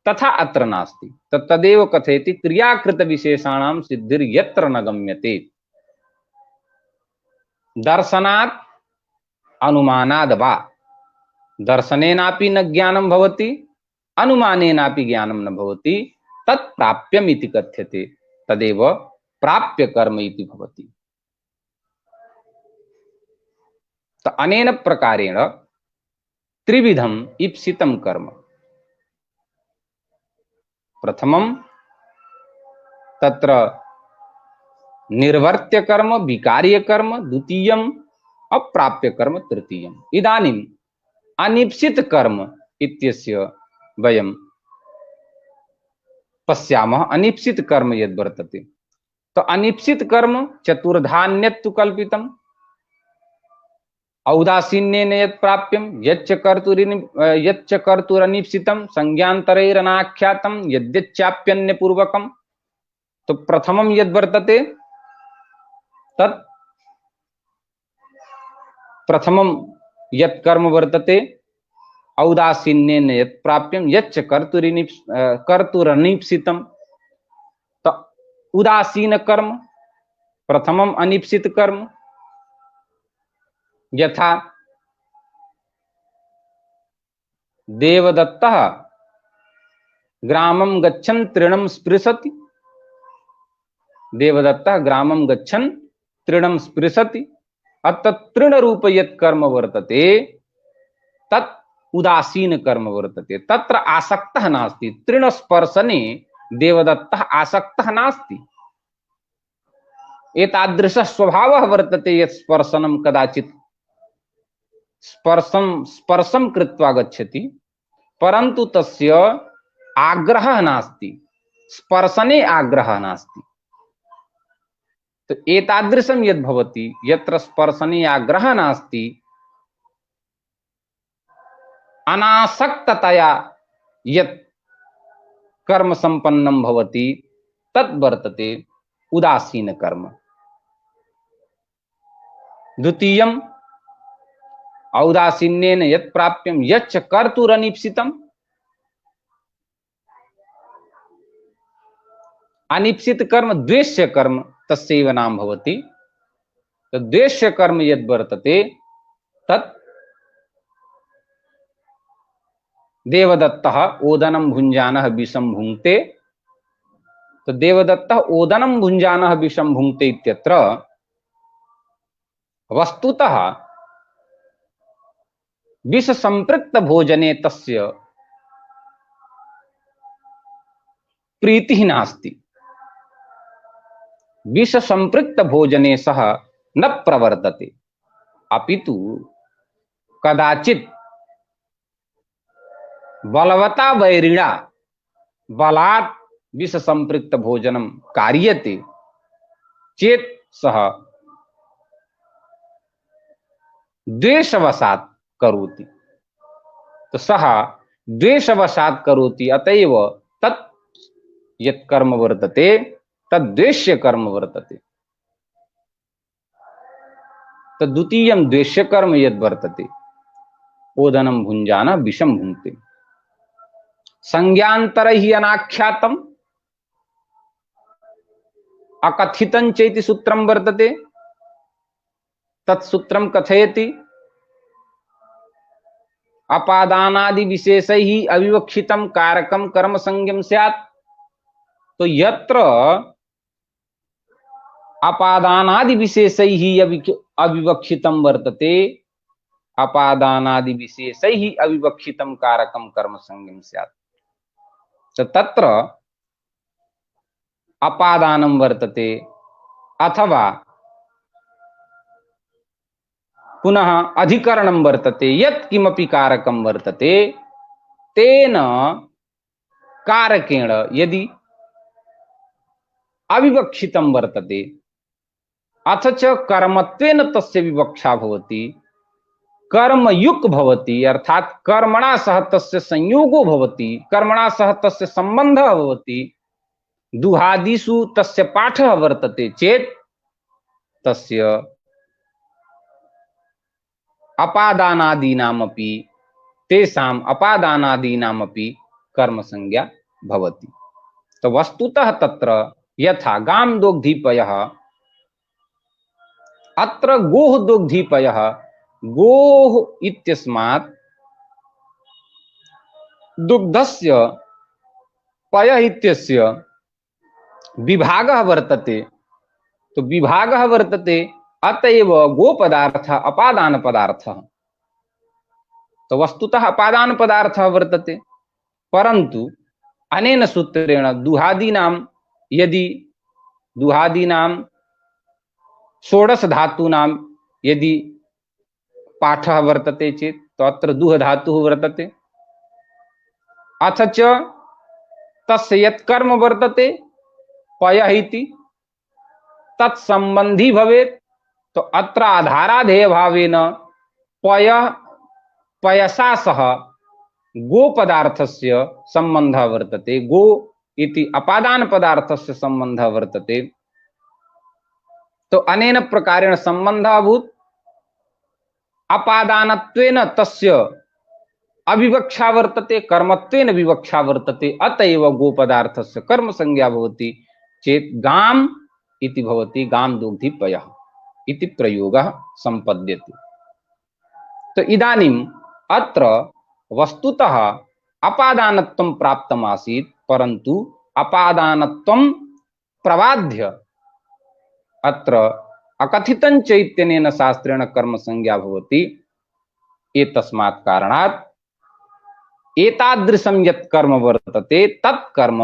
तथा अत्र नास्ति। तदेव कथयति क्रियाकृत विशेषाणां सिद्धिर यत्र न गम्यते दर्शनात् अनुमानाद् वा। दर्शनेनापि न ज्ञानं भवति, अनुमानेनापि ज्ञानं न भवति, तत् प्राप्यम् इति कथ्यते। तदेव प्राप्य कर्म इति भवति। तो अनेन प्रकारेण त्रिविधम् ईप्सितं कर्म। प्रथमं तत्र निर्वर्त्य कर्म विकार्य कर्म, द्वितीयम् अप्राप्य कर्म, तृतीयम्। इदानीम् अनीप्सित कर्म इत्यस्य वयं पश्यामः। अनीप्सित कर्म यद् वर्तते, तो अनीप्सित कर्म चतुर्धान्यत्तु कल्पितम्। औदासीन्येन यत् प्राप्यं यच्च कर्तुरनीप्सितं संज्ञान्तरैरनाख्यातं यद्यच्चाप्यन्यपूर्वकम्। तो प्रथमं यद् वर्तते तत् प्रथमं यत् कर्म वर्तते औदासीन्येन यत् प्राप्यं यच्च कर्तुरनीप्सितं। तो उदासीन कर्म, प्रथमम अनीप्सित कर्म। यथा देवदत्तः ग्रामं गच्छन् तृणं स्पृशति, देवदत्तः ग्रामं गच्छन् तृणं स्पृशति। अतः तृणरूप यत् कर्म वर्तते तत् उदासीन कर्म वर्तते। तत्र आसक्तः नास्ति। तृणस्पर्शने देवदत्तः आसक्तः नास्ति। एतादृशः स्वभावः वर्तते यत् स्पर्शनं कदाचित् स्पर्शं कृत्वा गच्छति, परन्तु तस्य आग्रहः नास्ति, स्पर्शने आग्रहः नास्ति। तो एतादृशं यद् भवति यत्र स्पर्शने आग्रहः नास्ति, अनासक्ततया यत् कर्म संपन्नं भवति तत् वर्तते उदासीन कर्म। द्वितीयम् औदासीन्येन यत् प्राप्यं यच्च कर्तुरनीप्सितम्। अनीप्सित कर्म द्वेष्य कर्म तस्यैव नाम भवति। तो द्वेष्य कर्म यद् वर्तते तत् देवदत्तः ओदनं भुञ्जानः विषं भुङ्क्ते। तो देवदत्तः ओदनं भुञ्जानः विषं भुङ्क्ते इत्यत्र वस्तुतः विष संपृक्त भोजने तस्य प्रीतिः नास्ति। विष संपृक्त भोजने सः न प्रवर्तते, अपितु कदाचित् बलवता वैरिणा बलात् विष संपृक्त भोजनं कार्यते चेत् सः द्वेषवशात् करोति। तो सः द्वेषवशात् करोति, अतएव तत् यत् कर्म वर्तते तद्द्वेष्य कर्म वर्तते। तो द्वितीयं द्वेष्य कर्म यद् वर्तते ओदनं भुञ्जानः विषं भुङ्क्ते। संज्ञान्तरैः अनाख्यातम् अकथितं चेति सूत्रं वर्तते। तत्सूत्रं कथयति अपादानादि विशेषैः अविवक्षितं कारकं कर्म संज्ञं स्यात्। तो यत्र अपादानादि विशेषैः अविवक्षितं वर्तते, अपादानादि विशेषैः अविवक्षितं कारकं कर्म संज्ञं स्यात्। तो तत्र अपादानं वर्तते अथवा पुनः अधिकरणं वर्तते, यत् किमपि कारकं वर्तते तेन कारकेण यदि अविवक्षितं वर्तते अथ च कर्मत्वेन तस्य विवक्षा भवति, कर्मयुक् भवति, अर्थात कर्मणा सह तस्य संयोगो भवति, कर्मणा सह तस्य संबंधः भवति, दुहादिषु तस्य पाठः वर्तते चेत् तस्य अपादानादीनामपि तेषाम् अपादानादीनामपि कर्म संज्ञा भवति। तो वस्तुतः तत्र यथा गां दोग्धीपयः, अत्र गोः दोग्धीपयः, गोः इत्यस्मात् दुग्धस्य पयः इत्यस्य विभागः वर्तते। तो विभागः वर्तते, अतएव गो पदार्थ अपादान पदार्थः। तो वस्तुतः अपादान पदार्थः वर्तते, परंतु अनेन सूत्रेण दुहादीनां यदि दुहादीनां षोडश धातूनां यदि पाठः वर्तते चेत् तो अत्र दुह धातुः वर्तते। अथ च तस्य यत् कर्म वर्तते पयः इति तत्संबंधी भवेत्। तो अत्र आधाराधेय भावेन पय पयसा सह गोपदार्थस्य सम्बन्धः वर्तते, गो इति अपादान पदार्थस्य सम्बन्धः वर्तते। तो अनेन प्रकारेण सम्बन्धभूत अपादानत्वेन तस्य अविवक्षा वर्तते, कर्मत्वेन विवक्षा वर्तते, अतएव गोपदार्थस्य कर्म संज्ञा भवति चेत गाम इति भवति गाम दुग्धि पयः इति प्रयोगः संपद्यते। तो इदानीम अत्र वस्तुतः अपादानत्वं प्राप्तम् आसीत्, परन्तु अपादानत्वं प्रबाध्य अत्र अकथितं चैतन्येन शास्त्रेण कर्म संज्ञा भवति। एतस्मात् कारणात् एतादृशं यत् कर्म वर्तते तत् कर्म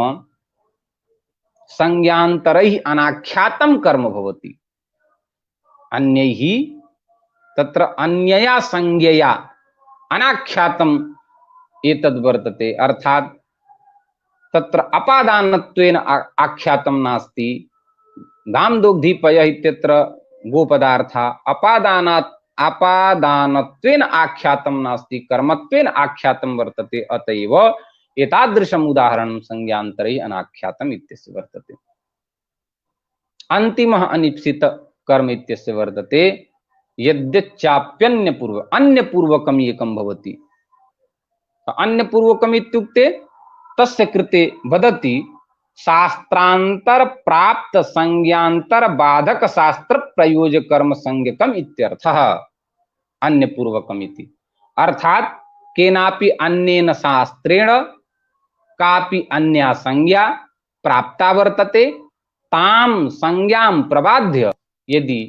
संज्ञान्तरैः अनाख्यातं कर्म भवति। अन्यैः तत्र अन्यया संज्ञया अनाख्यातम् एतद् वर्तते, अर्थात् तत्र अपादानत्वेन आख्यातं नास्ति। गामदुग्धि पयः इत्यत्र गोपदार्थः अपादानात् अपादानत्वेन आख्यातं नास्ति, कर्मत्वेन आख्यातं वर्तते, अतएव एतादृशम् उदाहरणं संज्ञान्तरैः अनाख्यातम् इत्यस्य वर्तते। अन्तिमः अनिप्सित कर्म इत्यस्य वर्तते अन्यपूर्वकम् एकं भवति। अन्यपूर्वकम् इत्युक्ते तस्य कृते वदति शास्त्रांतर प्राप्त संज्ञांतर बाधक शास्त्र प्रयोज्य कर्म संज्ञकम् इत्यर्थः अन्यपूर्वकम् इति। अर्थात केनापि अन्येन शास्त्रेण कापि अन्या संज्ञा प्राप्ता वर्तते, तां संज्ञां प्रबाध्य यदि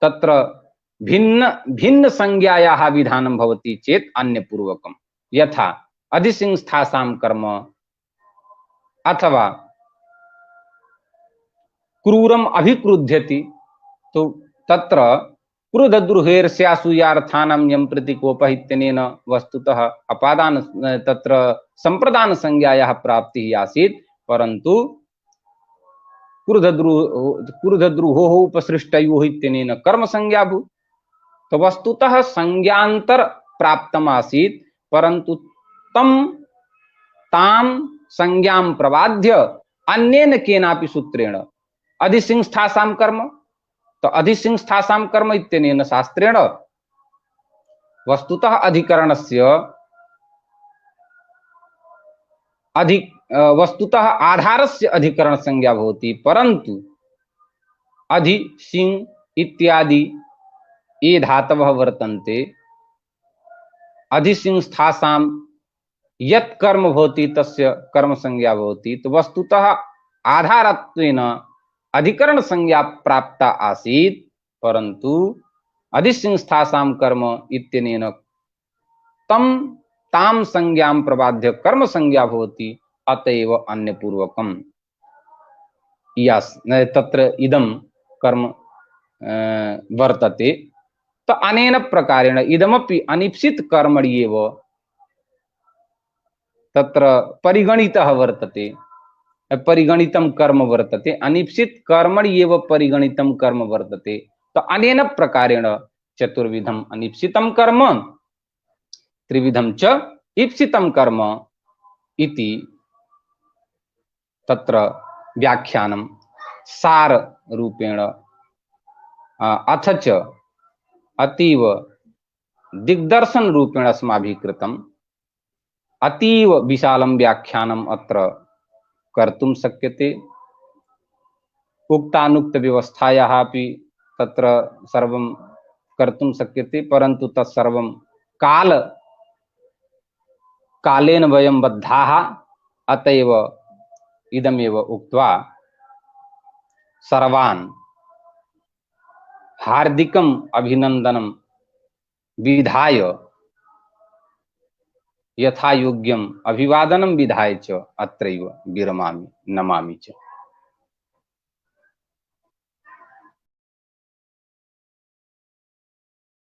तत्र भिन्न भिन्न संज्ञायाः विधानं भवति चेत् अन्यपूर्वकम्। यथा अधिसिंस्थासां कर्म अथवा क्रूरम अभिक्रुध्यति, तो तत्र क्रुद्धद्रुहेर्स्यासूयार्थानां यं प्रतिकोपः इत्यनेन वस्तुतः अपादान तत्र संप्रदान संज्ञायाः प्राप्तिः आसीत्, परन्तु क्रुद्धद्रुहोः उपसृष्टयोः इत्यनेन कर्म संज्ञा भूत्। तो वस्तुतः संज्ञान्तर प्राप्तम् आसीत्, परन्तु तां संज्ञां प्रबाध्य अन्येन केनापि सूत्रेण अधिसिंस्थासां कर्म, तो अधिसिंस्थासां कर्म इत्यनेन शास्त्रेण वस्तुतः अधिकरणस्य वस्तुतः आधारस्य अधिकरण संज्ञा भवति, परन्तु अधि सिंह इत्यादि ये धातवः वर्तन्ते, अधिसिंस्थासां यत् कर्म भवति तस्य कर्म संज्ञा भवति। तो वस्तुतः आधारत्वेन अधिकरण संज्ञा प्राप्ता आसीत्, परन्तु अधिसिंस्थासां कर्म इत्यनेन तां संज्ञां प्रबाध्य कर्म संज्ञा भवति, अतएव अन्यपूर्वकम् तत्र इदं कर्म वर्तते। तो अनेन प्रकारेण इदमपि अनिप्सित कर्मण्येव तत्र परिगणितः वर्तते, परिगणितं कर्म वर्तते, अनिप्सित कर्मण्येव परिगणितं कर्म वर्तते। तो अनेन प्रकारेण चतुर्विधम् अनिप्सितं कर्म त्रिविधं च ईप्सितं कर्म इति तत्र व्याख्यानं सार रूपेण अथ च अतीव दिग्दर्शन रूपेण अस्माभिः कृतम्। अतीव विशालं व्याख्यानम् अत्र कर्तुं शक्यते। उक्तानुक्त व्यवस्थायाः अपि तत्र सर्वं कर्तुं शक्यते, परन्तु तत्सर्वं कालेन वयं बद्धाः, अतएव इदमेव उक्त्वा सर्वान् हार्दिकम् अभिनन्दनं विधाय यथा योग्यम् अभिवादनं विधाय च अत्रैव विरमामि। नमामि च।